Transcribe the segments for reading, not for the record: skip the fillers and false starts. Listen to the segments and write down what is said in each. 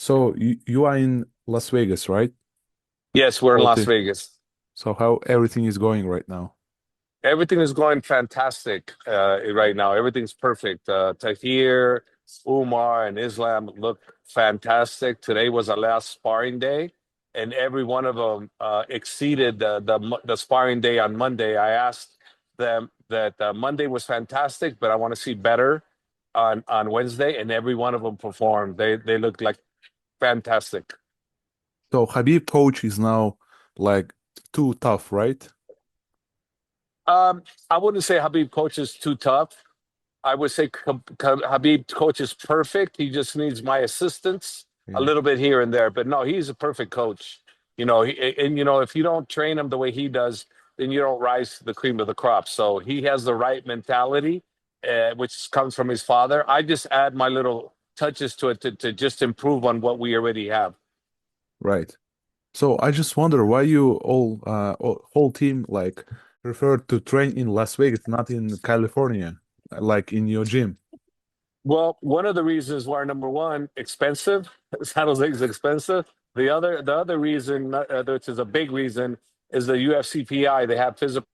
So you are in Las Vegas, right? Yes, we're in Whole Las team. Vegas. So how everything is going right now? Everything is going fantastic right now. Everything's perfect. Tahir, Umar, and Islam look fantastic. Today was our last sparring day, and every one of them exceeded the sparring day on Monday. I asked them that Monday was fantastic, but I want to see better on Wednesday, and every one of them performed. They look like fantastic. So Habib coach is now like too tough, right? I wouldn't say Habib coach is too tough. I would say Habib coach is perfect. He just needs my assistance a Yeah. little bit here and there. But no, he's a perfect coach. If you don't train him the way he does, then you don't rise to the cream of the crop. So he has the right mentality, which comes from his father. I just add my little touches to it to just improve on what we already have. Right. So I just wonder why you whole team like prefer to train in Las Vegas, not in California, like in your gym. Well, one of the reasons why number one, expensive. San Jose is expensive. The other reason, which is a big reason, is the UFC PI. They have physical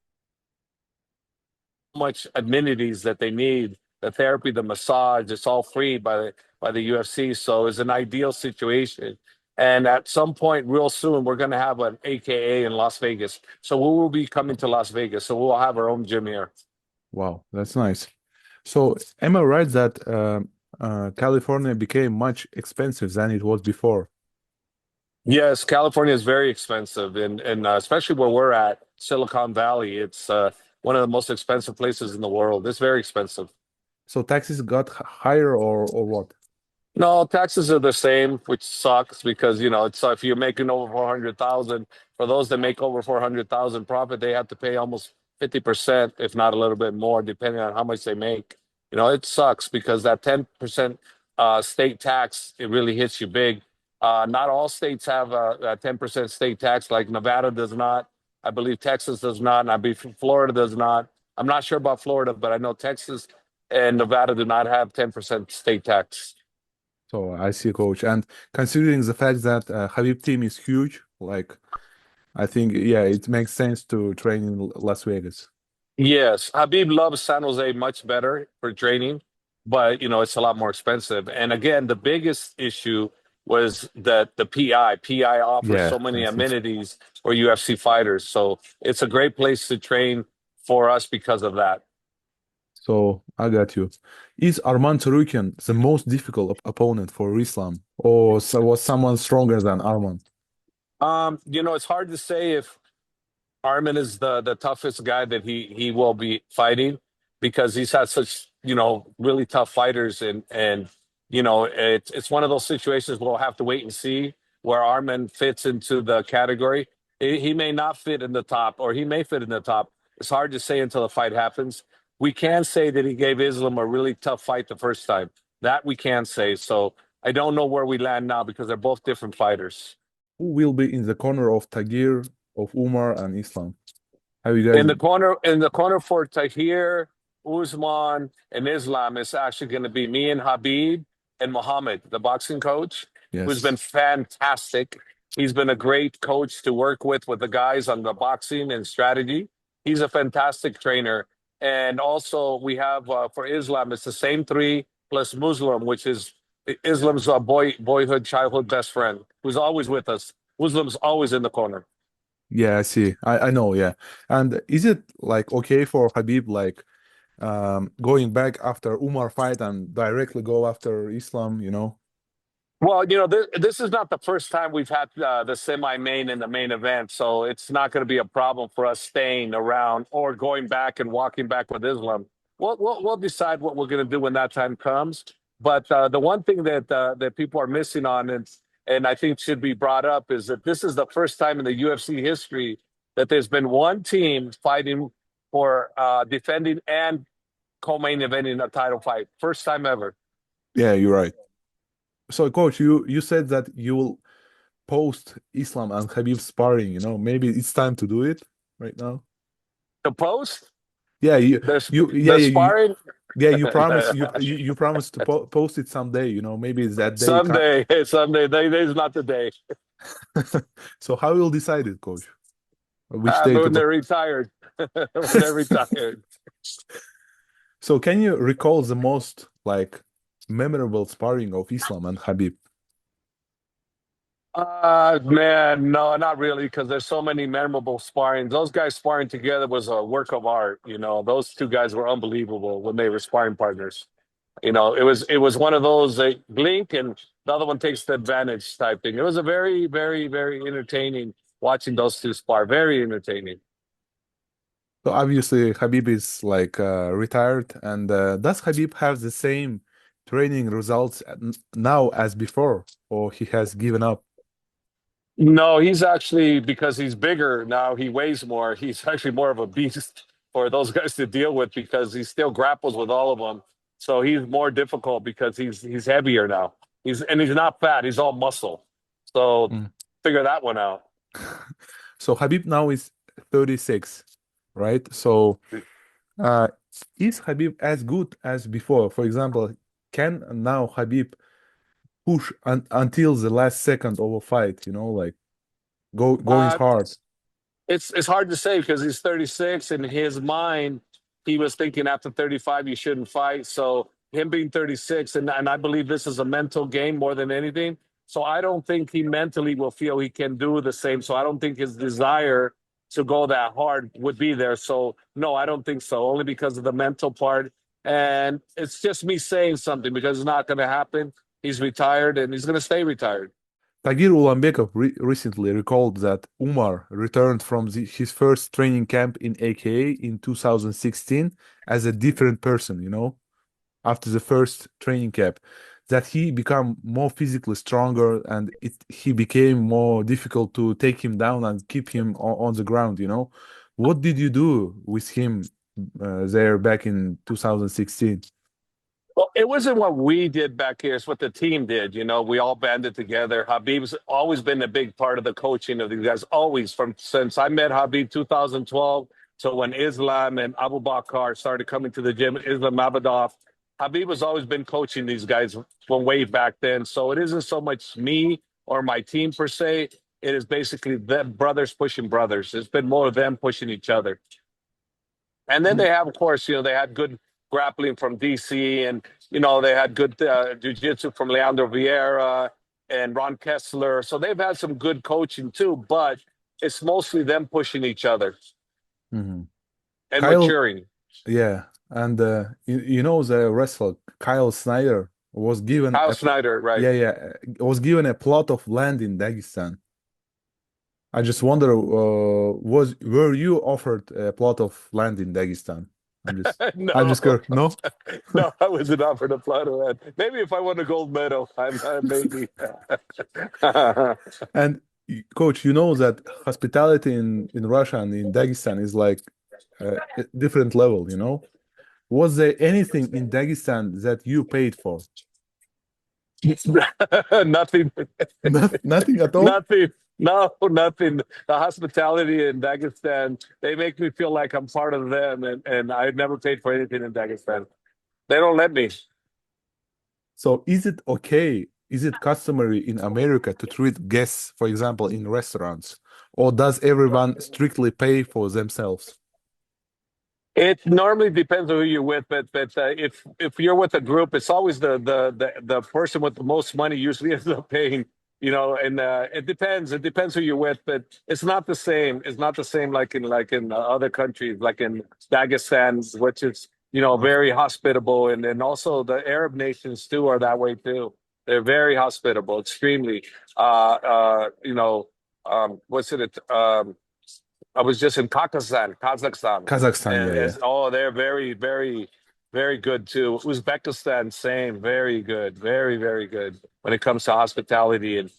much amenities that they need, the therapy, the massage. It's all free by the UFC. So it's an ideal situation. And at some point, real soon, we're going to have an AKA in Las Vegas. So we will be coming to Las Vegas. So we'll have our own gym here. Wow, that's nice. So am I right that California became much expensive than it was before? Yes, California is very expensive, and especially where we're at, Silicon Valley. It's one of the most expensive places in the world. It's very expensive. So taxes got higher or what? No, taxes are the same, which sucks because it's if you're making over 400,000, for those that make over 400,000 profit, they have to pay almost 50%, if not a little bit more, depending on how much they make. It sucks because that 10% state tax, it really hits you big. Not all states have a 10% state tax, like Nevada does not. I believe Texas does not, and I believe Florida does not. I'm not sure about Florida, but I know Texas and Nevada do not have 10% state tax. So I see, coach. And considering the fact that Habib team is huge, like I think, yeah, it makes sense to train in Las Vegas. Yes, Habib loves San Jose much better for training, but it's a lot more expensive. And again, the biggest issue was that the PI. PI offers Yeah, so many that's it. amenities for UFC fighters. So it's a great place to train for us because of that. So I got you. Is Arman Tsarukyan the most difficult opponent for Islam, or was someone stronger than Arman? It's hard to say if Armin is the toughest guy that he will be fighting because he's had such really tough fighters and it's one of those situations we'll have to wait and see where Armin fits into the category. He may not fit in the top or he may fit in the top. It's hard to say until the fight happens. We can say that he gave Islam a really tough fight the first time. That we can say. So I don't know where we land now because they're both different fighters. Who will be in the corner of Tagir, of Umar, and Islam? Have you guys? In the corner for Tahir, Usman, and Islam is actually going to be me and Habib and Muhammad, the boxing coach, who's Yes. been fantastic. He's been a great coach to work with the guys on the boxing and strategy. He's a fantastic trainer. And also we have for Islam, it's the same three plus Muslim, which is Islam's boyhood, childhood best friend, who's always with us. Muslim's always in the corner. Yeah, I see. I know, yeah. And is it like okay for Habib like going back after Umar fight and directly go after Islam, you know? Well, this is not the first time we've had the semi-main and the main event, so it's not going to be a problem for us staying around or going back and walking back with Islam. We'll decide what we're going to do when that time comes. But the one thing that people are missing on, and I think should be brought up, is that this is the first time in the UFC history that there's been one team fighting for defending and co-main eventing a title fight. First time ever. Yeah, you're right. So, coach, you said that you will post Islam and Habib sparring, you know? Maybe it's time to do it right now. The post. Yeah, There's you yeah, the yeah, sparring. Yeah, you promise you promise to post it someday, maybe it's that day. Someday, someday, today's not the day. So how will decide it, coach? Which day But to when go? they're retired, when they're retired. So can you recall the most like memorable sparring of Islam and Khabib? Man, no, not really, because there's so many memorable sparring. Those guys sparring together was a work of art. Those two guys were unbelievable when they were sparring partners. It was one of those they blink and the other one takes the advantage type thing. It was a very, very, very entertaining watching those two spar. Very entertaining. So obviously Khabib is like retired, and does Khabib have the same training results now as before, or he has given up? No, he's actually because he's bigger now. He weighs more. He's actually more of a beast for those guys to deal with because he still grapples with all of them. So he's more difficult because he's heavier now. He's not fat. He's all muscle. So Mm. figure that one out. So Khabib now is 36, right? So uh, is Khabib as good as before? For example, can now Khabib push until the last second of a fight, like going Uh, hard? it's hard to say because he's 36. In his mind, he was thinking after 35 you shouldn't fight. So him being 36, and I believe this is a mental game more than anything. So I don't think he mentally will feel he can do the same. So I don't think his desire to go that hard would be there. So no, I don't think so. Only because of the mental part. And it's just me saying something because it's not going to happen. He's retired and he's going to stay retired. Tagir Ulanbekov recently recalled that Umar returned from his first training camp in AKA in 2016 as a different person, after the first training camp, that he become more physically stronger, and he became more difficult to take him down and keep him on the ground. What did you do with him there back in 2016? Well, it wasn't what we did back here. It's what the team did. We all banded together. Habib's always been a big part of the coaching of these guys, always from since I met Habib 2012 to when Islam and Abu Bakr started coming to the gym, Islam Abadov. Habib has always been coaching these guys from way back then. So it isn't so much me or my team per se. It is basically them brothers pushing brothers. It's been more of them pushing each other. And then they have, of course, they had good grappling from DC, and they had good jiu-jitsu from Leandro Vieira and Ron Kessler. So they've had some good coaching too, but it's mostly them pushing each other Hmm. and Kyle, maturing. yeah, and the wrestler Kyle Snyder was given Kyle a Snyder, right? yeah, yeah, was given a plot of land in Dagestan. I just wonder, were you offered a plot of land in Dagestan? I'm just, I'm No, just curious. No. no, I wasn't offered a platter head. Maybe if I won a gold medal, maybe. And coach, you know that hospitality in Russia and in Dagestan is like a different level. Was there anything in Dagestan that you paid for? Nothing. Nothing at all. Nothing. No, nothing. The hospitality in Dagestan, they make me feel like I'm part of them, and I never paid for anything in Dagestan. They don't let me. So is it okay? Is it customary in America to treat guests, for example, in restaurants, or does everyone strictly pay for themselves? It normally depends on who you're with, but if you're with a group, it's always the person with the most money usually ends up paying. And it depends. It depends who you're with, but it's not the same. It's not the same like in other countries, like in Dagestan, which is Okay. very hospitable, and also the Arab nations too are that way too. They're very hospitable, extremely. What's it? I was just in Kazakhstan, Kazakhstan, and yeah, yeah. they're very, very, very good too. Uzbekistan, same, very good, very, very good when it comes to hospitality and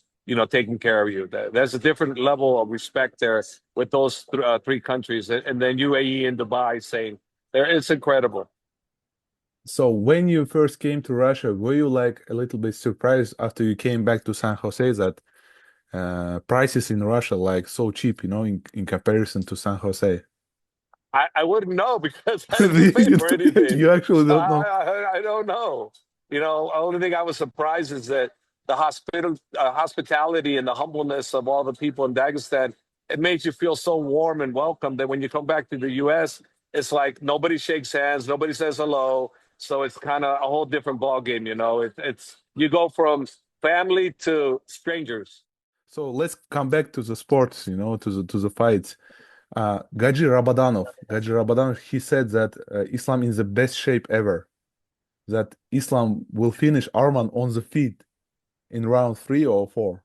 taking care of you. There's a different level of respect there with those three countries, and then UAE and Dubai, same. There, it's incredible. So when you first came to Russia, were you like a little bit surprised after you came back to San Jose that prices in Russia like so cheap, in comparison to San Jose? I wouldn't know because I didn't get paid for anything. You actually So don't know. I don't know. You know, only thing I was surprised is that the hospitality and the humbleness of all the people in Dagestan, it made you feel so warm and welcome that when you come back to the US, it's like nobody shakes hands, nobody says hello. So it's kind of a whole different ball game, you know. It's you go from family to strangers. So let's come back to the sports, to the fights. Gaji Rabadanov, he said that Islam is the best shape ever. That Islam will finish Arman on the feet in round 3 or 4.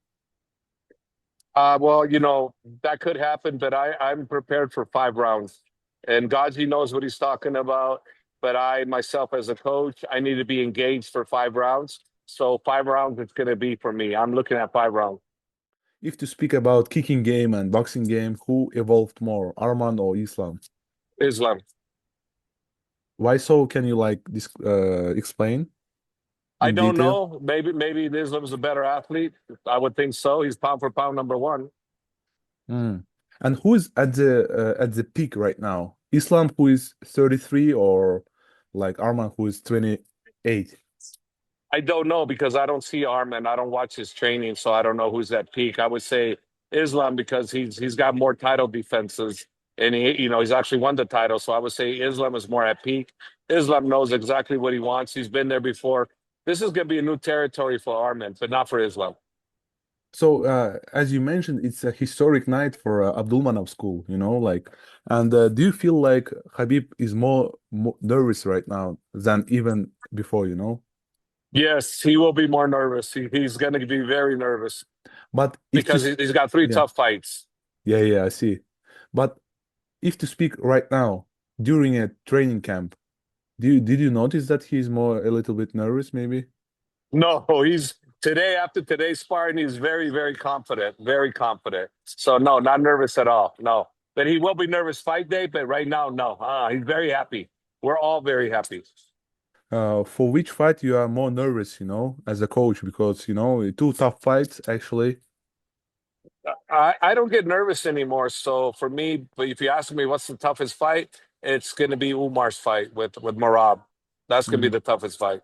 Well, you know, that could happen, but I'm prepared for 5 rounds. And Gaji knows what he's talking about. But I myself as a coach, I need to be engaged for 5 rounds. So 5 rounds it's gonna be for me. I'm looking at 5 rounds. If to speak about kicking game and boxing game, who evolved more, Arman or Islam? Islam. Why so? Can you like this explain I in don't detail? know. Maybe Islam's a better athlete. I would think so. He's pound for pound number one. Mm. And who is at the peak right now? Islam, who is 33, or like Arman, who is 28? I don't know because I don't see Arman. I don't watch his training, so I don't know who's at peak. I would say Islam because he's got more title defenses, and he's actually won the title. So I would say Islam is more at peak. Islam knows exactly what he wants. He's been there before. This is going to be a new territory for Arman, but not for Islam. So, as you mentioned, it's a historic night for Abdulmanap school, like, and do you feel like Khabib is more nervous right now than even before? Yes, he will be more nervous. He's going to be very nervous But if to, because he's got three yeah, tough fights. yeah, yeah, I see. But if to speak right now during a training camp, did you notice that he's a little bit nervous, maybe? No, he's today after today's sparring, he's very, very confident, very confident. So no, not nervous at all. No, but he will be nervous fight day. But right now, no. He's very happy. We're all very happy. For which fight you are more nervous, as a coach, because two tough fights actually. I don't get nervous anymore. So for me, but if you ask me what's the toughest fight, it's going to be Umar's fight with Merab. That's going to be Mhm. the toughest fight.